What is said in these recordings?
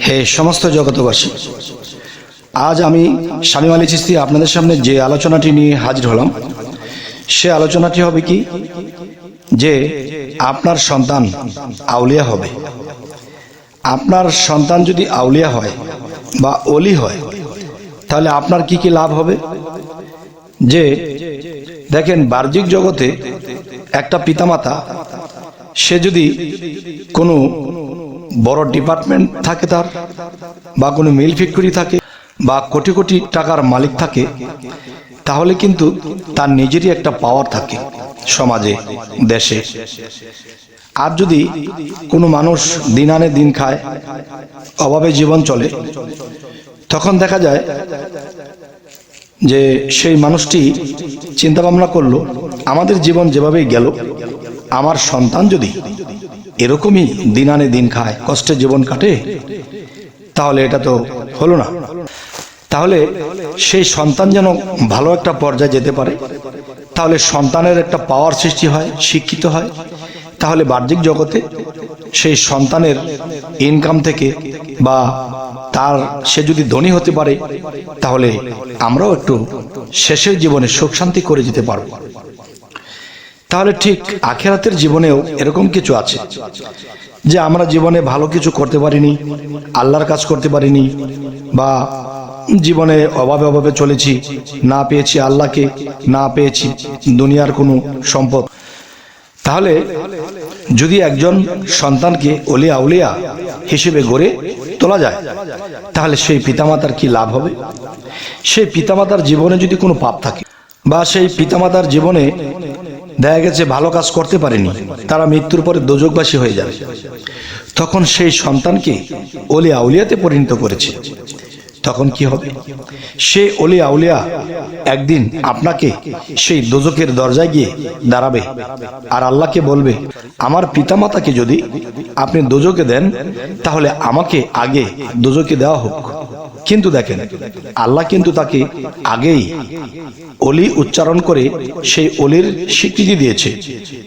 হে সমস্ত জগতবাসী, আজ আমি শামীম আলী চিশতি আপনাদের সামনে যে আলোচনাটি নিয়ে হাজির হলাম, সে আলোচনাটি হবে কি, যে আপনার সন্তান আউলিয়া হবে। আপনার সন্তান যদি আউলিয়া হয় বা ওলি হয়, তাহলে আপনার কি কি লাভ হবে। যে দেখেন, বাহ্যিক জগতে একটা পিতামাতা, সে যদি কোনো বড় ডিপার্টমেন্ট থাকে তার, বা কোনো মিল ফ্যাক্টরি থাকে, বা কোটি কোটি টাকার মালিক থাকে, তাহলে কিন্তু তার নিজেরই একটা পাওয়ার থাকে সমাজে, দেশে। আর যদি কোনো মানুষ দিন আনে দিন খায়, অভাবে জীবন চলে, তখন দেখা যায় যে সেই মানুষটি চিন্তা ভাবনা করলো, আমাদের জীবন যেভাবেই গেল, আমার সন্তান যদি এরকমই দিন আনে দিন খায়, কষ্টে জীবন কাটে, তাহলে এটা তো হলো না। তাহলে সেই সন্তান যেন ভালো একটা পর্যায়ে যেতে পারে, তাহলে সন্তানের একটা পাওয়ার সৃষ্টি হয়, শিক্ষিত হয়, তাহলে বাহ্যিক জগতে সেই সন্তানের ইনকাম থেকে বা তার সে যদি ধনী হতে পারে, তাহলে আমরাও একটু শেষের জীবনে সুখ শান্তি করে যেতে পারবো। তাহলে ঠিক আখিরাতের জীবনেও এরকম কিছু আছে, যে আমরা জীবনে ভালো কিছু করতে পারিনি, আল্লাহর কাজ করতে পারিনি, বা জীবনে অভাবে অভাবে চলেছি, না পেয়েছি আল্লাহকে, না পেয়েছি দুনিয়ার কোনো সম্পদ। তাহলে যদি একজন সন্তানকে ওলিয়া আউলিয়া হিসেবে গড়ে তোলা যায়, তাহলে সেই পিতামাতার কি লাভ হবে। সেই পিতামাতার জীবনে যদি কোনো পাপ থাকে, বা সেই পিতামাতার জীবনে দেখা গেছে ভালো কাজ করতে পারেনি, তারা মৃত্যুর পরে দোজখবাসী হয়ে যাবে, তখন সেই সন্তানকে ওলিয়া আউলিয়াতে পরিণত করেছে, তখন কি হবে। সে ওলিয়া আউলিয়া একদিন আপনাকে সেই দোজখের দরজায় গিয়ে দাঁড়াবে, আর আল্লাহকে বলবে, আমার পিতামাতাকে যদি আপনি দোজখে দেন, তাহলে আমাকে আগে দোজখে দেওয়া হোক। কিন্তু দেখেন, আল্লাহ কিন্তু তাকে আগেই ওলি উচ্চারণ করে সেই ওলির স্বীকৃতি দিয়েছে,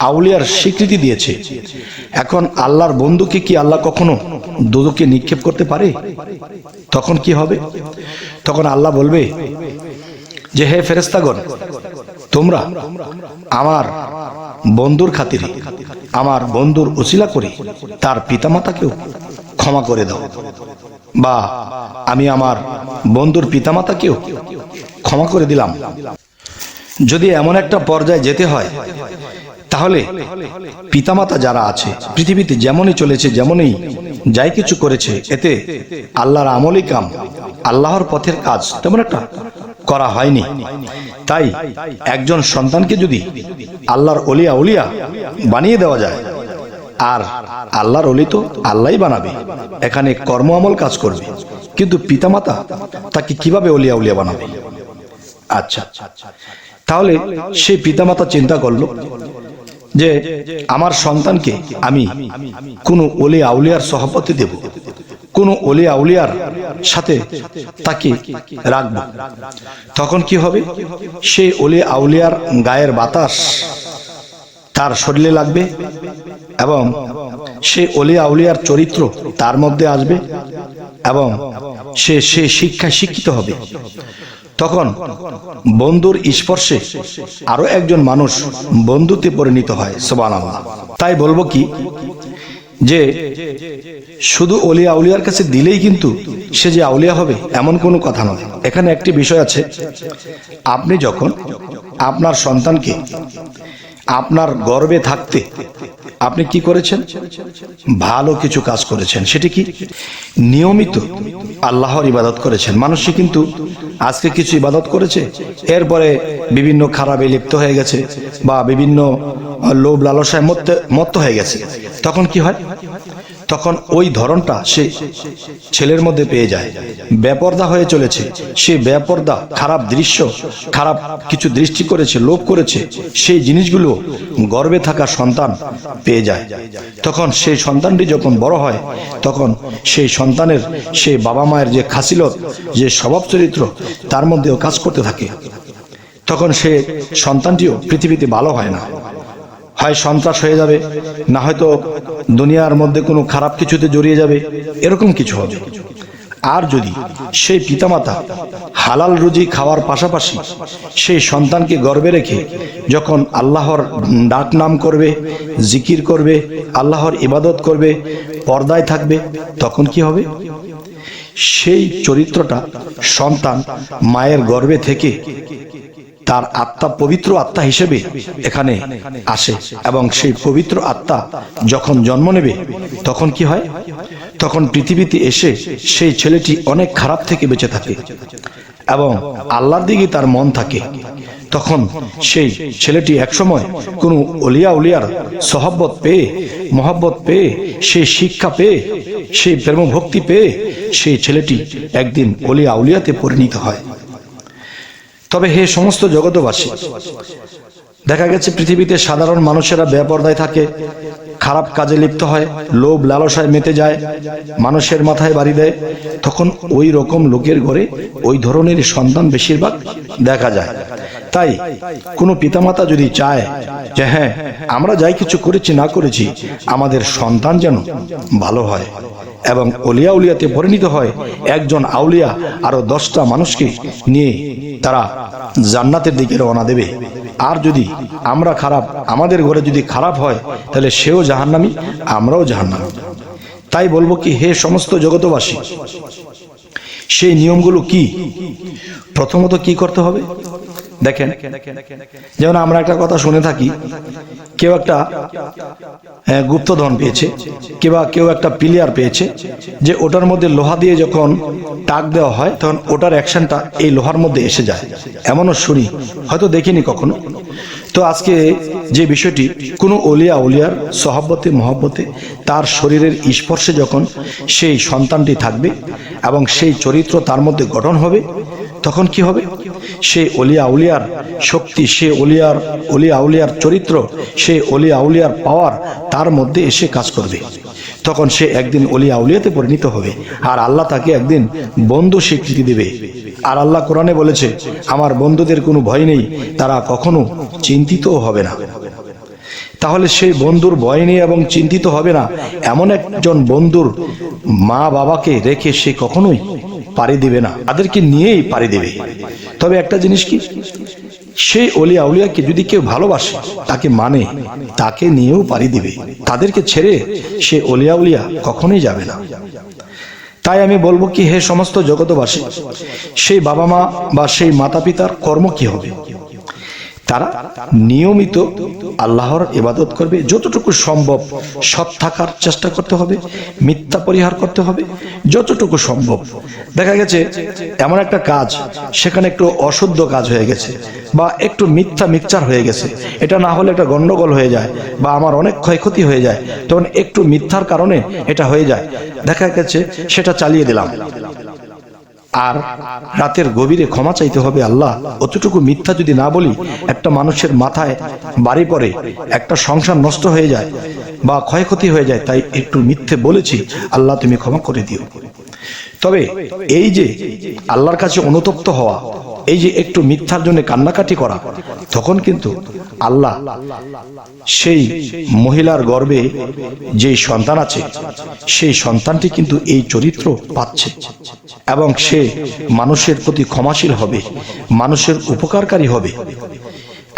আউলিয়ার স্বীকৃতি দিয়েছে। এখন আল্লাহর বন্ধুকে কি আল্লাহ কখনো দোজখে নিক্ষেপ করতে পারে? তখন কি হবে? তখন আল্লাহ বলবে যে, হে ফেরেশতাগণ, তোমরা আমার বন্ধুর খাতিরে, আমার বন্ধুর উসিলা করে তার পিতামাতাকেও ক্ষমা করে দাও, বা আমি আমার বন্ধুর পিতামাতাকেও ক্ষমা করে দিলাম। যদি এমন একটা পর্যায়ে যেতে হয়, তাহলে পিতামাতা যারা আছে পৃথিবীতে যেমনই চলেছে, যেমনই যাই কিছু করেছে, এতে আল্লাহর আমলি কাম, আল্লাহর পথের কাজ তেমন একটা করা হয়নি। তাই একজন সন্তানকে যদি আল্লাহর ওলিয়া আউলিয়া বানিয়ে দেওয়া যায়, আর আল্লাহর ওলি তো আল্লাহই বানাবে, এখানে কর্ম আমল কাজ করবে, কিন্তু পিতামাতা তাকে কিভাবে ওলিয়া আউলিয়া বানাবে? আচ্ছা, তাহলে সেই পিতামাতা চিন্তা করলো যে আমার সন্তানকে আমি কোনো ওলি আউলিয়ার সহপতি দেব, কোনো ওলি আউলিয়ার সাথে তাকে রাখব। তখন কি হবে? সেই ওলি আউলিয়ার গায়ের বাতাস তার শরীরে লাগবে, এবং সে ওলি আউলিয়ার চরিত্র তার মধ্যে আসবে, এবং সে শিক্ষায় শিক্ষিত হবে। তখন বন্ধুর স্পর্শে আরো একজন মানুষ বন্ধুতে পরিণত হয়। সুবহানাল্লাহ। তাই বলবো কি, যে শুধু ওলি আউলিয়ার কাছে দিলেই কিন্তু সে যে আউলিয়া হবে এমন কোনো কথা নয়। এখানে একটি বিষয় আছে, আপনি যখন আপনার সন্তানকে আপনার গর্ভে থাকতে আপনি কি করেছেন? ভালো কিছু কাজ করেছেন। সেটি কি? নিয়মিত আল্লাহর ইবাদত করেছেন। মানুষই কিন্তু আজকে কিছু ইবাদত করেছে, এরপরে বিভিন্ন খারাপে লিপ্ত হয়ে গেছে, বা বিভিন্ন লোভ লালসায় মত্ত হয়ে গেছে। তখন কি হয়? তখন ওই ধরনটা সে ছেলের মধ্যে পেয়ে যায়। বেপরদা হয়ে চলেছে, সে বেপরদা, খারাপ দৃশ্য, খারাপ কিছু দৃষ্টি করেছে, লোভ করেছে, সেই জিনিসগুলো গর্ভে থাকা সন্তান পেয়ে যায়। তখন সেই সন্তানটি যখন বড় হয়, তখন সেই সন্তানের সেই বাবা মায়ের যে খাসিলত, যে স্বভাব চরিত্র, তার মধ্যেও কাজ করতে থাকে। তখন সে সন্তানটিও পৃথিবীতে ভালো হয় না, হয় সন্ত্রাস হয়ে যাবে, না হয়তো দুনিয়ার মধ্যে কোনো খারাপ কিছুতে জড়িয়ে যাবে, এরকম কিছু হবে। আর যদি সেই পিতামাতা হালাল রুজি খাওয়ার পাশাপাশি সেই সন্তানকে গর্ভে রেখে যখন আল্লাহর ডাক নাম করবে, জিকির করবে, আল্লাহর ইবাদত করবে, পর্দায় থাকবে, তখন কি হবে? সেই চরিত্রটা সন্তান মায়ের গর্ভে থেকে তার আত্মা পবিত্র আত্মা হিসেবে এখানে আসে, এবং সেই পবিত্র আত্মা যখন জন্ম নেবে তখন কি হয়? তখন পৃথিবীতে এসে সেই ছেলেটি অনেক খারাপ থেকে বেঁচে থাকে এবং আল্লাহর দিকে তার মন থাকে। তখন সেই ছেলেটি একসময় কোনো অলিয়া উলিয়ার সহব্বত পেয়ে, মহব্বত পেয়ে, সেই শিক্ষা পেয়ে, সেই প্রেম ভক্তি পেয়ে সেই ছেলেটি একদিন অলিয়া উলিয়াতে পরিণত হয়। তবে হে সমস্ত জগতবাসী, দেখা গেছে পৃথিবীতে সাধারণ মানুষেরা বেপরদায় থাকে, খারাপ কাজে লিপ্ত হয়, লোভ লালসায় মেতে যায়, মানুষের মাথায় বাড়ি দেয়, তখন ওই রকম লোকের ঘরে ওই ধরনের সন্তান বেশিরভাগ দেখা যায়। তাই কোনো পিতামাতা যদি চায় যে হ্যাঁ, আমরা যাই কিছু করেছি না করেছি, আমাদের সন্তান যেন ভালো হয় এবং অলিয়া উলিয়াতে পরিণত হয়, একজন আউলিয়া আরো 10টা মানুষকে নিয়ে তারা জান্নাতের দিকে রওনা দেবে। আর যদি আমরা খারাপ, আমাদের ঘরে যদি খারাপ হয়, তাহলে সেও জাহান্নামী, আমরাও জাহান্নামী। তাই বলবো কি, হে সমস্ত জগতবাসী, সেই নিয়মগুলো কি? প্রথমত কি করতে হবে দেখেন, যেমন আমরা একটা কথা শুনে থাকি, কেউ একটা গুপ্তধন পেয়েছে, কেউ একটা পিলিয়ার পেয়েছে, যে ওটার মধ্যে লোহা দিয়ে যখন টাক দেওয়া হয় তখন ওটার অ্যাকশনটা এই লোহার মধ্যে এসে যায়, এমনও শুনি, হয়তো দেখিনি কখনো। তো আজকে যে বিষয়টি, কোনো অলিয়া উলিয়ার সহব্বতে মহব্বতে তার শরীরের স্পর্শে যখন সেই সন্তানটি থাকবে এবং সেই চরিত্র তার মধ্যে গঠন হবে, তখন কি হবে? সেই অলিয়া উলিয়ার শক্তি, সে অলিয়া উলিয়ার চরিত্র, সেই অলিয়া উলিয়ার পাওয়ার তার মধ্যে এসে কাজ করবে। তখন সে একদিন অলিয়া উলিয়াতে পরিণত হবে, আর আল্লাহ তাকে একদিন বন্ধু স্বীকৃতি দেবে। আর আল্লাহ কোরআনে বলেছে, আমার বন্ধুদের কোনো ভয় নেই, তারা কখনো চিন্তিতও হবে না। তাহলে সেই বন্ধুর ভয় নেই এবং চিন্তিত হবে না, এমন একজন বন্ধুর মা বাবাকে রেখে সে কখনোই পাড়ি দিবে না, তাদেরকে নিয়েই পাড়ি দেবে। তবে একটা জিনিস কি, সেই অলিয়া উলিয়াকে যদি কেউ ভালোবাসে, তাকে মানে, তাকে নিয়েও পাড়ি দিবে, তাদেরকে ছেড়ে সে অলিয়া উলিয়া কখনোই যাবে না। তাই আমি বলবো কি, হে সমস্ত জগতবাসী, সেই বাবা মা বা সেই মাতা পিতার কর্ম কি হবে? তারা নিয়মিত আল্লাহর ইবাদত করবে, যতটুকু সম্ভব সৎ থাকার চেষ্টা করতে হবে, মিথ্যা পরিহার করতে হবে যতটুকু সম্ভব। দেখা গেছে এমন একটা কাজ, সেখানে একটু অশুদ্ধ কাজ হয়ে গেছে বা একটু মিথ্যা মিক্সচার হয়ে গেছে, এটা না হলে একটা গন্ডগোল হয়ে যায় বা আমার অনেক ক্ষয়ক্ষতি হয়ে যায়, তখন একটু মিথ্যার কারণে এটা হয়ে যায়, দেখা গেছে সেটা চালিয়ে দিলাম। আর রাতের গভীরে ক্ষমা চাইতে হবে, আল্লাহ অতটুকু মিথ্যা যদি না বলি, একটা মানুষের মাথায় বাড়ি পড়ে, একটা সংসার নষ্ট হয়ে যায় বা ক্ষয়ক্ষতি হয়ে যায়, তাই একটু মিথ্যে বলেছি, আল্লাহ তুমি ক্ষমা করে দিও। তবে এই যে আল্লাহর কাছে অনুতপ্ত হওয়া, এই যে একটু মিথ্যার জন্য কান্নাকাটি করা, তখন কিন্তু আল্লাহ সেই মহিলার গর্ভে যে সন্তান আছে, সেই সন্তানটি কিন্তু এই চরিত্র পাচ্ছে এবং সে মানুষের প্রতি ক্ষমাশীল হবে, মানুষের উপকারকারী হবে।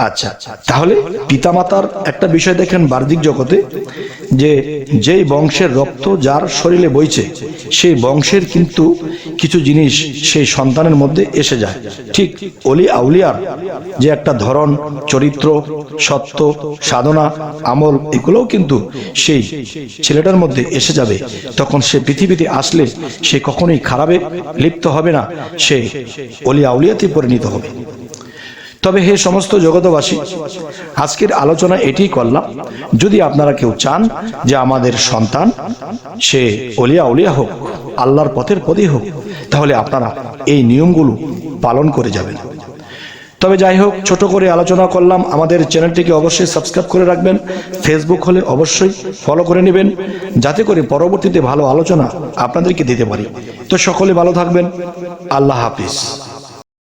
আচ্ছা, তাহলে পিতামাতার একটা বিষয় দেখেন বাহ্যিক জগতে, যে যেই বংশের রক্ত যার শরীরে বইছে, সেই বংশের কিন্তু কিছু জিনিস সেই সন্তানের মধ্যে এসে যায়। ঠিক অলি আউলিয়ার যে একটা ধরন, চরিত্র, সত্য, সাধনা, আমল, এগুলোও কিন্তু সেই ছেলেটার মধ্যে এসে যাবে। তখন সে পৃথিবীতে আসলে সে কখনোই খারাপে লিপ্ত হবে না, সে অলি আউলিয়াতে পরিণত হবে। তবে হে সমস্ত জগতবাসী, আজকের আলোচনা এটাই করলাম, যদি আপনারা কেউ চান যে আমাদের সন্তান সে অলিয়া উলিয়া হোক, আল্লাহর পথের পথেই হোক, তাহলে আপনারা এই নিয়মগুলো পালন করে যাবেন। তবে যাই হোক, ছোট করে আলোচনা করলাম। আমাদের চ্যানেলটিকে অবশ্যই সাবস্ক্রাইব করে রাখবেন, ফেসবুক হলে অবশ্যই ফলো করে নেবেন, যাতে করে পরবর্তীতে ভালো আলোচনা আপনাদেরকে দিতে পারি। তো সকলে ভালো থাকবেন, আল্লাহ হাফিজ।